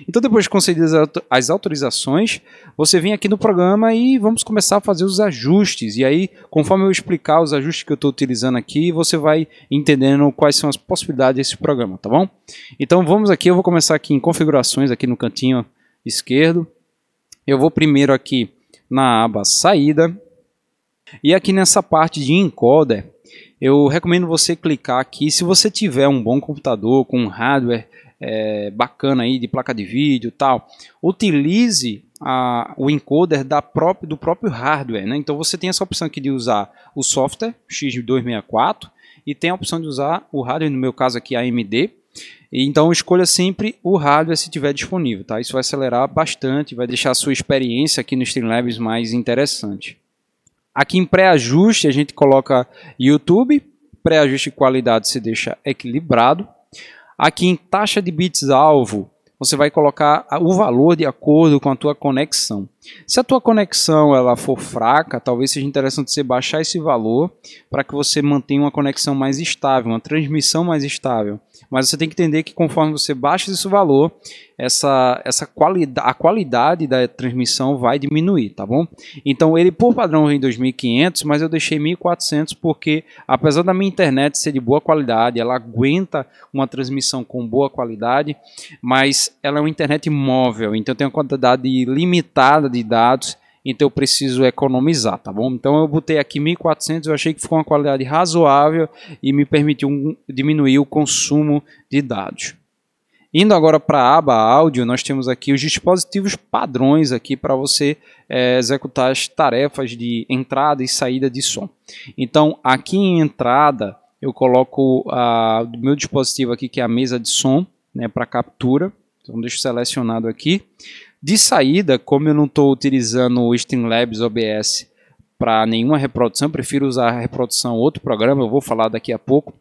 Então, depois de conceder as autorizações, você vem aqui no programa e vamos começar a fazer os ajustes. E aí, conforme eu explicar os ajustes que eu estou utilizando aqui, você vai entendendo quais são as possibilidades desse programa, tá bom? Então, vamos aqui, eu vou começar aqui em configurações, aqui no cantinho esquerdo. Eu vou primeiro aqui na aba saída. E aqui nessa parte de encoder, eu recomendo você clicar aqui. Se você tiver um bom computador com um hardware bacana aí de placa de vídeo e tal, utilize o encoder do próprio hardware, né? Então você tem essa opção aqui de usar o software X264 e tem a opção de usar o hardware, no meu caso aqui AMD. Então escolha sempre o hardware se tiver disponível, tá? Isso vai acelerar bastante, vai deixar a sua experiência aqui no Streamlabs mais interessante. Aqui em pré-ajuste a gente coloca YouTube, pré-ajuste de qualidade se deixa equilibrado. Aqui em taxa de bits alvo, você vai colocar o valor de acordo com a tua conexão. Se a tua conexão ela for fraca, talvez seja interessante você baixar esse valor para que você mantenha uma conexão mais estável, uma transmissão mais estável. Mas você tem que entender que conforme você baixa esse valor, a qualidade da transmissão vai diminuir, tá bom? Então ele por padrão vem 2500, mas eu deixei 1400 porque apesar da minha internet ser de boa qualidade, ela aguenta uma transmissão com boa qualidade, mas ela é uma internet móvel, então tem uma quantidade limitada de dados, então eu preciso economizar, tá bom? Então eu botei aqui 1400, eu achei que ficou uma qualidade razoável e me permitiu diminuir o consumo de dados. Indo agora para a aba áudio, nós temos aqui os dispositivos padrões aqui para você executar as tarefas de entrada e saída de som. Então aqui em entrada eu coloco o meu dispositivo aqui que é a mesa de som, né, para captura. Então deixo selecionado aqui. De saída, como eu não estou utilizando o Streamlabs OBS para nenhuma reprodução, eu prefiro usar a reprodução outro programa, eu vou falar daqui a pouco.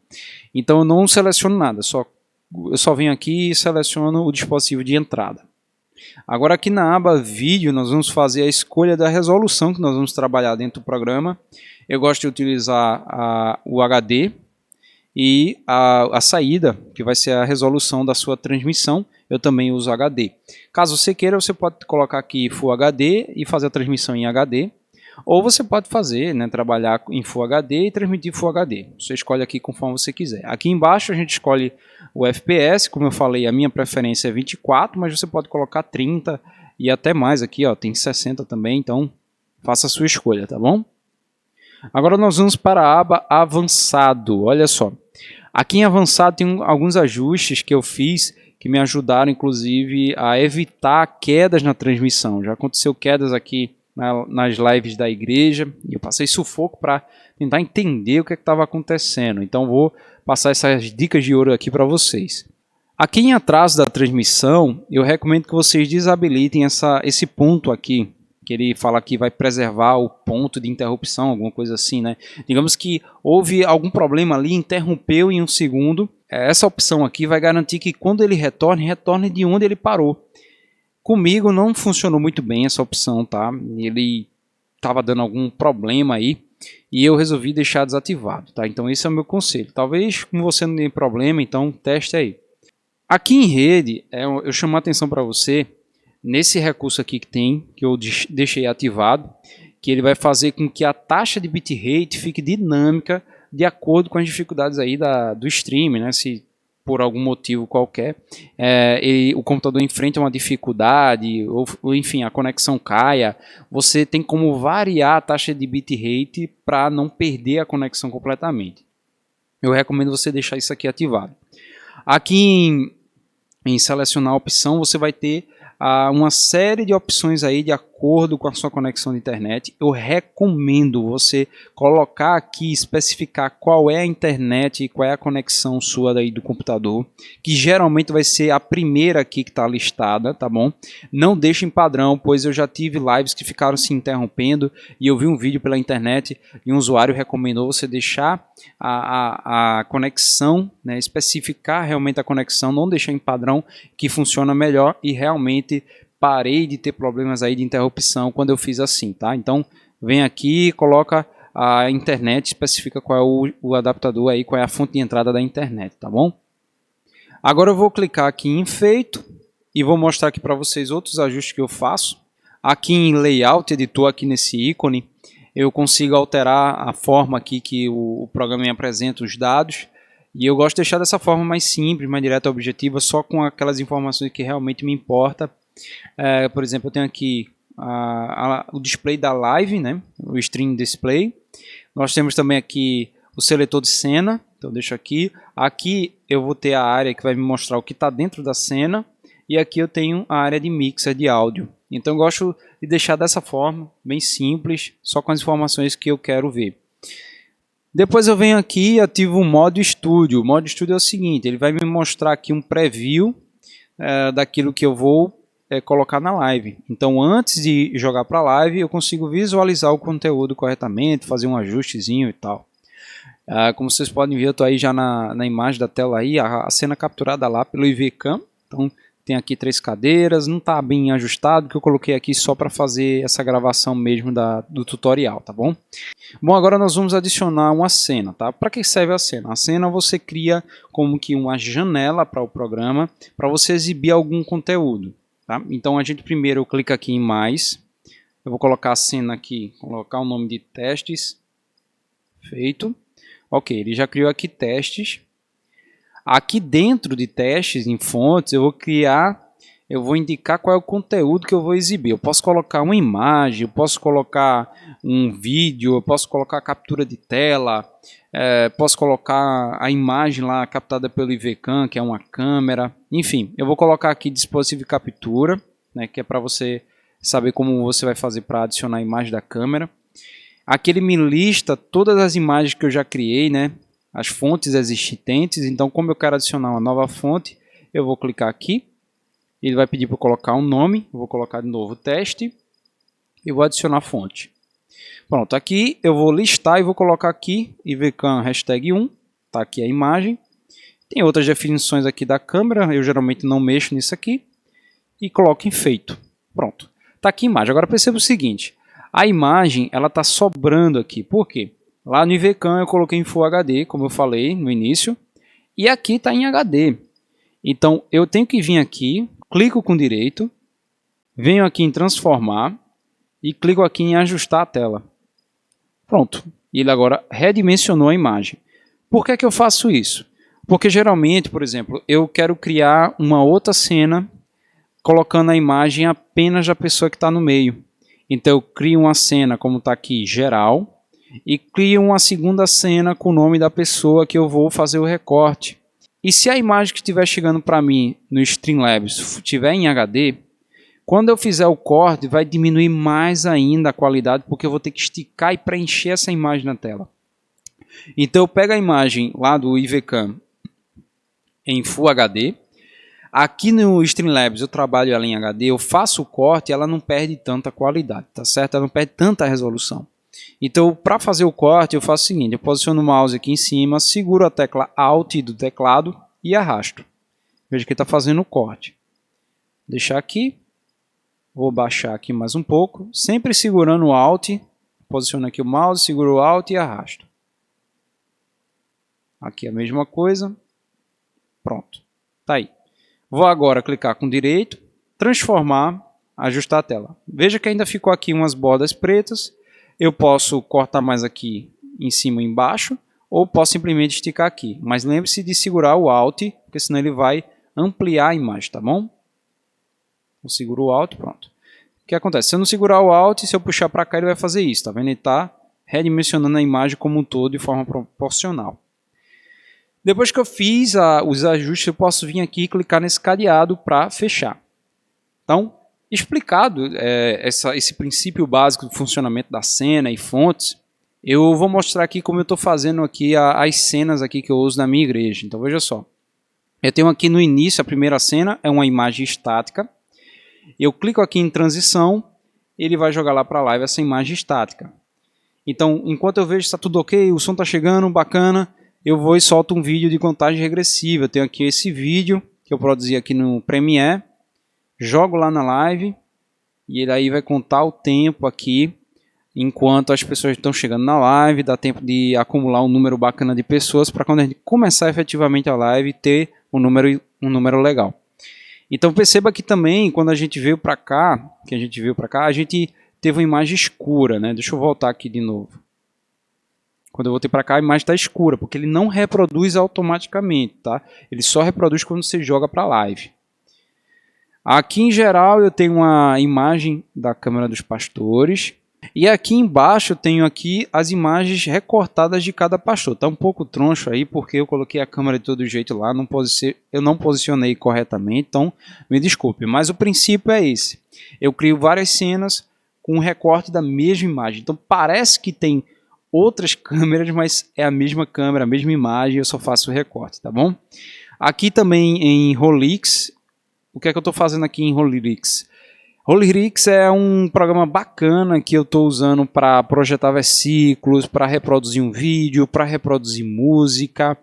Então eu não seleciono nada, eu só venho aqui e seleciono o dispositivo de entrada. Agora aqui na aba vídeo nós vamos fazer a escolha da resolução que nós vamos trabalhar dentro do programa. Eu gosto de utilizar o HD e a saída, que vai ser a resolução da sua transmissão. Eu também uso HD. Caso você queira, você pode colocar aqui Full HD e fazer a transmissão em HD. Ou você pode fazer, né, trabalhar em Full HD e transmitir Full HD. Você escolhe aqui conforme você quiser. Aqui embaixo a gente escolhe o FPS. Como eu falei, a minha preferência é 24, mas você pode colocar 30 e até mais aqui, ó, tem 60 também. Então faça a sua escolha, tá bom? Agora nós vamos para a aba avançado. Olha só. Aqui em avançado tem alguns ajustes que eu fiz que me ajudaram, inclusive, a evitar quedas na transmissão. Já aconteceu quedas aqui nas lives da igreja e eu passei sufoco para tentar entender o que estava acontecendo. Então, vou passar essas dicas de ouro aqui para vocês. Aqui em atraso da transmissão, eu recomendo que vocês desabilitem esse ponto aqui, que ele fala que vai preservar o ponto de interrupção, alguma coisa assim, né? Digamos que houve algum problema ali, interrompeu em um segundo. Essa opção aqui vai garantir que quando ele retorne de onde ele parou. Comigo não funcionou muito bem essa opção, tá? Ele estava dando algum problema aí e eu resolvi deixar desativado, tá? Então esse é o meu conselho. Talvez com você não tenha problema, então teste aí. Aqui em rede, eu chamo a atenção para você nesse recurso aqui que eu deixei ativado, que ele vai fazer com que a taxa de bitrate fique dinâmica de acordo com as dificuldades aí do stream, né? Se por algum motivo qualquer o computador enfrenta uma dificuldade ou enfim, a conexão caia, você tem como variar a taxa de bitrate para não perder a conexão completamente. Eu recomendo você deixar isso aqui ativado. Aqui em selecionar a opção, você vai ter uma série de opções aí de acordo com a sua conexão de internet. Eu recomendo você colocar aqui, especificar qual é a internet e qual é a conexão sua daí do computador, que geralmente vai ser a primeira aqui que está listada, tá bom? Não deixe em padrão, pois eu já tive lives que ficaram se interrompendo e eu vi um vídeo pela internet e um usuário recomendou você deixar a conexão, né, especificar realmente a conexão, não deixar em padrão, que funciona melhor, e realmente parei de ter problemas aí de interrupção quando eu fiz assim, tá? Então vem aqui, coloca a internet, especifica qual é o adaptador aí, qual é a fonte de entrada da internet, tá bom? Agora eu vou clicar aqui em efeito e vou mostrar aqui para vocês outros ajustes que eu faço. Aqui em Layout Editor, aqui nesse ícone, eu consigo alterar a forma aqui que o programa me apresenta os dados. E eu gosto de deixar dessa forma mais simples, mais direta e objetiva, só com aquelas informações que realmente me importam. Por exemplo, eu tenho aqui o display da live, né? O Stream Display. Nós temos também aqui o seletor de cena, então deixo aqui. Aqui eu vou ter a área que vai me mostrar o que está dentro da cena. E aqui eu tenho a área de mixer de áudio. Então eu gosto de deixar dessa forma, bem simples, só com as informações que eu quero ver. Depois eu venho aqui e ativo o modo estúdio. O modo estúdio é o seguinte, ele vai me mostrar aqui um preview daquilo que eu vou colocar na live. Então antes de jogar para a live eu consigo visualizar o conteúdo corretamente, fazer um ajustezinho e tal. Como vocês podem ver, eu estou aí já na imagem da tela aí, a cena capturada lá pelo IVCam. Então tem aqui 3 cadeiras, não está bem ajustado, que eu coloquei aqui só para fazer essa gravação mesmo do tutorial, tá bom? Bom, agora nós vamos adicionar uma cena, tá? Para que serve a cena? A cena você cria como que uma janela para o programa, para você exibir algum conteúdo, tá? Então a gente primeiro clica aqui em mais, eu vou colocar a cena aqui, colocar o nome de testes, feito. Ok, ele já criou aqui testes. Aqui dentro de testes em fontes eu vou indicar qual é o conteúdo que eu vou exibir. Eu posso colocar uma imagem, eu posso colocar um vídeo, eu posso colocar captura de tela, posso colocar a imagem lá captada pelo IVCam, que é uma câmera. Enfim, eu vou colocar aqui dispositivo de captura, né, que é para você saber como você vai fazer para adicionar a imagem da câmera. Aqui ele me lista todas as imagens que eu já criei, né? As fontes existentes. Então, como eu quero adicionar uma nova fonte, eu vou clicar aqui. Ele vai pedir para eu colocar um nome. Eu vou colocar de novo teste. E vou adicionar fonte. Pronto, aqui eu vou listar e vou colocar aqui IVCam hashtag 1. Está aqui a imagem. Tem outras definições aqui da câmera. Eu geralmente não mexo nisso aqui. E coloco em feito. Pronto. Está aqui a imagem. Agora perceba o seguinte. A imagem ela está sobrando aqui. Por quê? Lá no IVCam eu coloquei em Full HD, como eu falei no início, e aqui está em HD. Então eu tenho que vir aqui, clico com direito, venho aqui em transformar e clico aqui em ajustar a tela. Pronto, ele agora redimensionou a imagem. Por que eu faço isso? Porque geralmente, por exemplo, eu quero criar uma outra cena colocando a imagem apenas da pessoa que está no meio. Então eu crio uma cena como está aqui, geral, e crio uma segunda cena com o nome da pessoa que eu vou fazer o recorte. E se a imagem que estiver chegando para mim no Streamlabs estiver em HD, quando eu fizer o corte vai diminuir mais ainda a qualidade, porque eu vou ter que esticar e preencher essa imagem na tela. Então eu pego a imagem lá do IVCam em Full HD. Aqui no Streamlabs eu trabalho ela em HD, eu faço o corte e ela não perde tanta qualidade, tá certo? Ela não perde tanta resolução. Então, para fazer o corte, eu faço o seguinte, eu posiciono o mouse aqui em cima, seguro a tecla Alt do teclado e arrasto. Veja que está fazendo o corte. Deixar aqui, vou baixar aqui mais um pouco, sempre segurando o Alt, posiciono aqui o mouse, seguro o Alt e arrasto. Aqui a mesma coisa, pronto, tá aí. Vou agora clicar com direito, transformar, ajustar a tela. Veja que ainda ficou aqui umas bordas pretas. Eu posso cortar mais aqui em cima e embaixo, ou posso simplesmente esticar aqui. Mas lembre-se de segurar o Alt, porque senão ele vai ampliar a imagem, tá bom? Eu seguro o Alt, pronto. O que acontece? Se eu não segurar o Alt, se eu puxar para cá, ele vai fazer isso, tá vendo? Ele está redimensionando a imagem como um todo de forma proporcional. Depois que eu fiz os ajustes, eu posso vir aqui e clicar nesse cadeado para fechar. Então, explicado esse princípio básico do funcionamento da cena e fontes, eu vou mostrar aqui como eu estou fazendo aqui as cenas aqui que eu uso na minha igreja. Então veja só, eu tenho aqui no início a primeira cena, é uma imagem estática. Eu clico aqui em transição, ele vai jogar lá para a live essa imagem estática. Então enquanto eu vejo que está tudo ok, o som está chegando, bacana, eu vou e solto um vídeo de contagem regressiva. Eu tenho aqui esse vídeo que eu produzi aqui no Premiere. Jogo lá na live e ele aí vai contar o tempo aqui enquanto as pessoas estão chegando na live, dá tempo de acumular um número bacana de pessoas para quando a gente começar efetivamente a live ter um número legal. Então perceba que também, quando a gente veio para cá, a gente teve uma imagem escura, né? Deixa eu voltar aqui de novo. Quando eu voltei para cá, a imagem está escura, porque ele não reproduz automaticamente, tá? Ele só reproduz quando você joga para a live. Aqui em geral eu tenho uma imagem da Câmara dos Pastores. E aqui embaixo eu tenho aqui as imagens recortadas de cada pastor. Está um pouco troncho aí porque eu coloquei a câmera de todo jeito lá, eu não posicionei corretamente, então me desculpe. Mas o princípio é esse. Eu crio várias cenas com um recorte da mesma imagem. Então parece que tem outras câmeras, mas é a mesma câmera, a mesma imagem, eu só faço o recorte, tá bom? Aqui também em Holix, o que é que eu estou fazendo aqui em Holix? Holix é um programa bacana que eu estou usando para projetar versículos, para reproduzir um vídeo, para reproduzir música.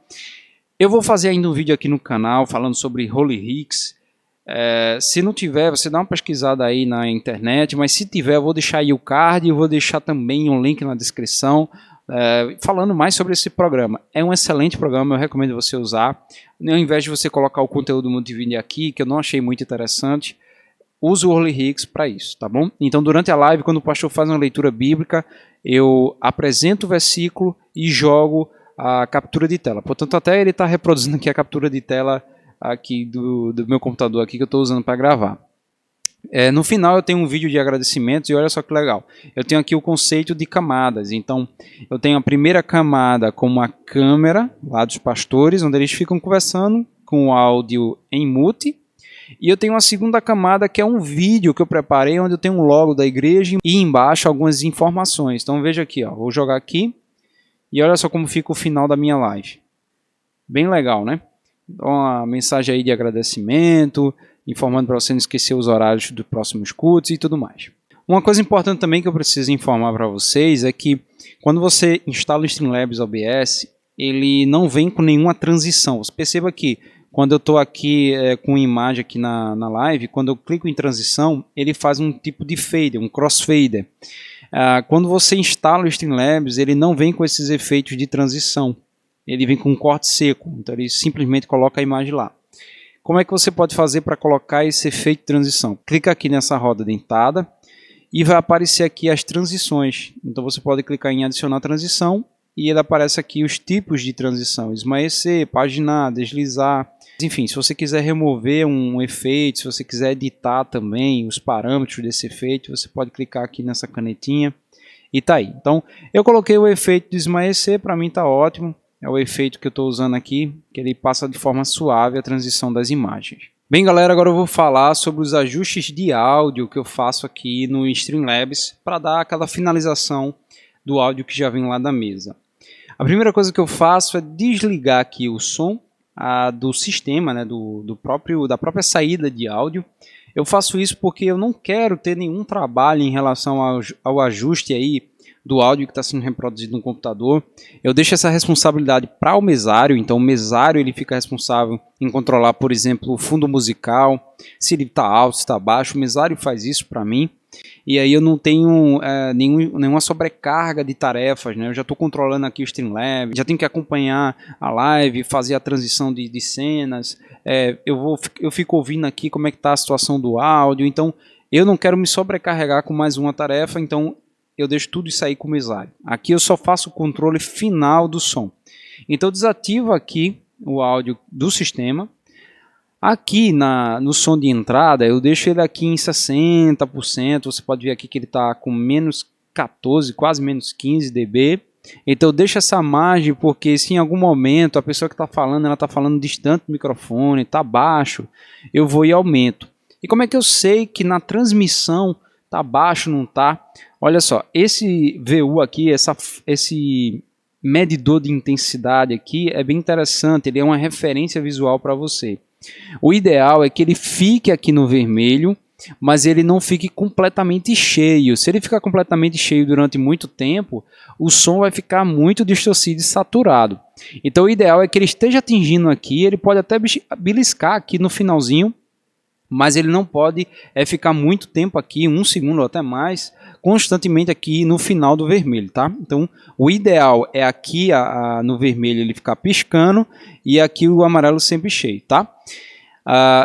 Eu vou fazer ainda um vídeo aqui no canal falando sobre Holix. Se não tiver, você dá uma pesquisada aí na internet, mas se tiver, eu vou deixar aí o card e vou deixar também um link na descrição falando mais sobre esse programa. É um excelente programa, eu recomendo você usar. Ao invés de você colocar o conteúdo multivídeo aqui, que eu não achei muito interessante, use o Holix para isso, tá bom? Então, durante a live, quando o pastor faz uma leitura bíblica, eu apresento o versículo e jogo a captura de tela. Portanto, até ele está reproduzindo aqui a captura de tela aqui do meu computador aqui que eu estou usando para gravar. No final eu tenho um vídeo de agradecimentos e olha só que legal. Eu tenho aqui o conceito de camadas. Então, eu tenho a primeira camada como a câmera lá dos pastores, onde eles ficam conversando com o áudio em mute. E eu tenho uma segunda camada que é um vídeo que eu preparei, onde eu tenho um logo da igreja e embaixo algumas informações. Então veja aqui, ó, vou jogar aqui e olha só como fica o final da minha live. Bem legal, né? Então, uma mensagem aí de agradecimento, informando para você não esquecer os horários dos próximos cultos e tudo mais. Uma coisa importante também que eu preciso informar para vocês é que quando você instala o Streamlabs OBS, ele não vem com nenhuma transição. Você perceba que quando eu estou aqui com imagem aqui na live, quando eu clico em transição, ele faz um tipo de fader, um crossfader. Quando você instala o Streamlabs, ele não vem com esses efeitos de transição. Ele vem com um corte seco, então ele simplesmente coloca a imagem lá. Como é que você pode fazer para colocar esse efeito de transição? Clica aqui nessa roda dentada e vai aparecer aqui as transições. Então você pode clicar em adicionar transição e ele aparece aqui os tipos de transição: esmaecer, paginar, deslizar. Enfim, se você quiser remover um efeito, se você quiser editar também os parâmetros desse efeito, você pode clicar aqui nessa canetinha e tá aí. Então, eu coloquei o efeito de esmaecer, para mim tá ótimo. É o efeito que eu estou usando aqui, que ele passa de forma suave a transição das imagens. Bem, galera, agora eu vou falar sobre os ajustes de áudio que eu faço aqui no Streamlabs para dar aquela finalização do áudio que já vem lá da mesa. A primeira coisa que eu faço é desligar aqui o som do sistema, né, da própria saída de áudio. Eu faço isso porque eu não quero ter nenhum trabalho em relação ao ajuste aí do áudio que está sendo reproduzido no computador. Eu deixo essa responsabilidade para o mesário. Então o mesário ele fica responsável em controlar, por exemplo, o fundo musical, se ele está alto, se está baixo. O mesário faz isso para mim. E aí eu não tenho nenhuma sobrecarga de tarefas, né? Eu já estou controlando aqui o Streamlabs, já tenho que acompanhar a live, fazer a transição de cenas, eu fico ouvindo aqui como é que está a situação do áudio, então eu não quero me sobrecarregar com mais uma tarefa, então eu deixo tudo isso aí com o mesário. Aqui eu só faço o controle final do som. Então eu desativo aqui o áudio do sistema. Aqui no som de entrada, eu deixo ele aqui em 60%, você pode ver aqui que ele está com menos 14, quase menos 15 dB. Então eu deixo essa margem porque se em algum momento a pessoa que está falando, ela está falando distante do microfone, está baixo, eu vou e aumento. E como é que eu sei que na transmissão está baixo, não está? Olha só, esse VU aqui, esse medidor de intensidade aqui é bem interessante, ele é uma referência visual para você. O ideal é que ele fique aqui no vermelho, mas ele não fique completamente cheio. Se ele ficar completamente cheio durante muito tempo, o som vai ficar muito distorcido e saturado. Então o ideal é que ele esteja atingindo aqui, ele pode até beliscar aqui no finalzinho, mas ele não pode ficar muito tempo aqui, 1 segundo ou até mais, constantemente aqui no final do vermelho, tá? Então, o ideal é aqui no vermelho ele ficar piscando e aqui o amarelo sempre cheio, tá?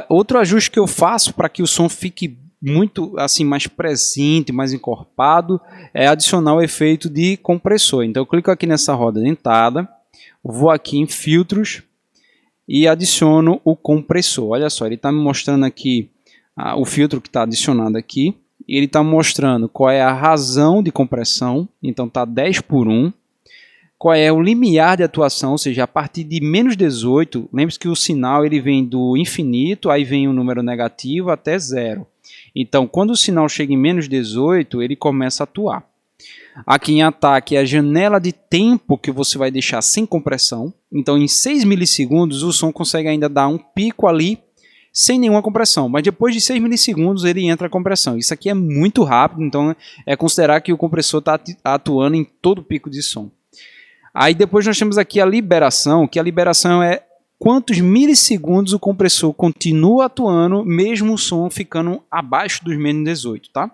Outro ajuste que eu faço para que o som fique muito assim mais presente, mais encorpado, é adicionar o efeito de compressor. Então eu clico aqui nessa roda dentada, vou aqui em filtros e adiciono o compressor. Olha só, ele está me mostrando aqui o filtro que está adicionado aqui. Ele está mostrando qual é a razão de compressão, então está 10 por 1. Qual é o limiar de atuação, ou seja, a partir de menos 18, lembre-se que o sinal ele vem do infinito, aí vem o número negativo até 0. Então, quando o sinal chega em menos 18, ele começa a atuar. Aqui em ataque é a janela de tempo que você vai deixar sem compressão. Então, em 6 milissegundos, o som consegue ainda dar um pico ali, sem nenhuma compressão, mas depois de 6 milissegundos ele entra a compressão. Isso aqui é muito rápido, então é considerar que o compressor está atuando em todo o pico de som. Aí depois nós temos aqui a liberação, que a liberação é quantos milissegundos o compressor continua atuando, mesmo o som ficando abaixo dos menos 18, tá?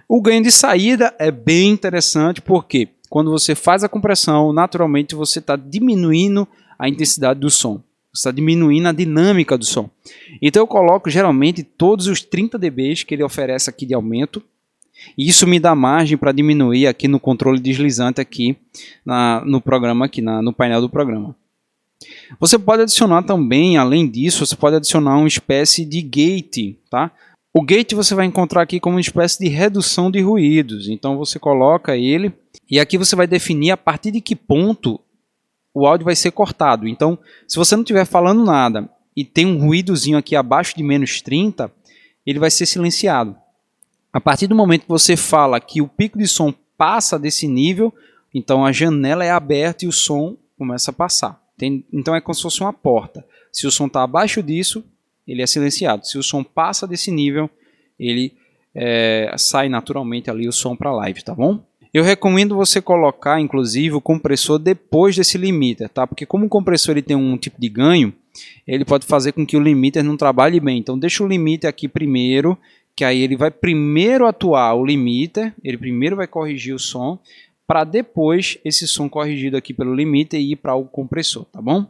O ganho de saída é bem interessante, porque quando você faz a compressão, naturalmente você está diminuindo a intensidade do som. Você está diminuindo a dinâmica do som. Então eu coloco geralmente todos os 30 dB que ele oferece aqui de aumento. E isso me dá margem para diminuir aqui no controle deslizante aqui no programa, aqui no painel do programa. Você pode adicionar também, além disso, você pode adicionar uma espécie de gate, tá? O gate você vai encontrar aqui como uma espécie de redução de ruídos. Então você coloca ele e aqui você vai definir a partir de que ponto o áudio vai ser cortado. Então, se você não estiver falando nada e tem um ruídozinho aqui abaixo de menos 30, ele vai ser silenciado. A partir do momento que você fala que o pico de som passa desse nível, então a janela é aberta e o som começa a passar. Então é como se fosse uma porta. Se o som está abaixo disso, ele é silenciado. Se o som passa desse nível, ele sai naturalmente ali o som para a live, tá bom? Eu recomendo você colocar, inclusive, o compressor depois desse limiter, tá? Porque como o compressor ele tem um tipo de ganho, ele pode fazer com que o limiter não trabalhe bem. Então deixa o limiter aqui primeiro, que aí ele vai primeiro atuar o limiter, ele primeiro vai corrigir o som, para depois esse som corrigido aqui pelo limiter ir para o compressor, tá bom?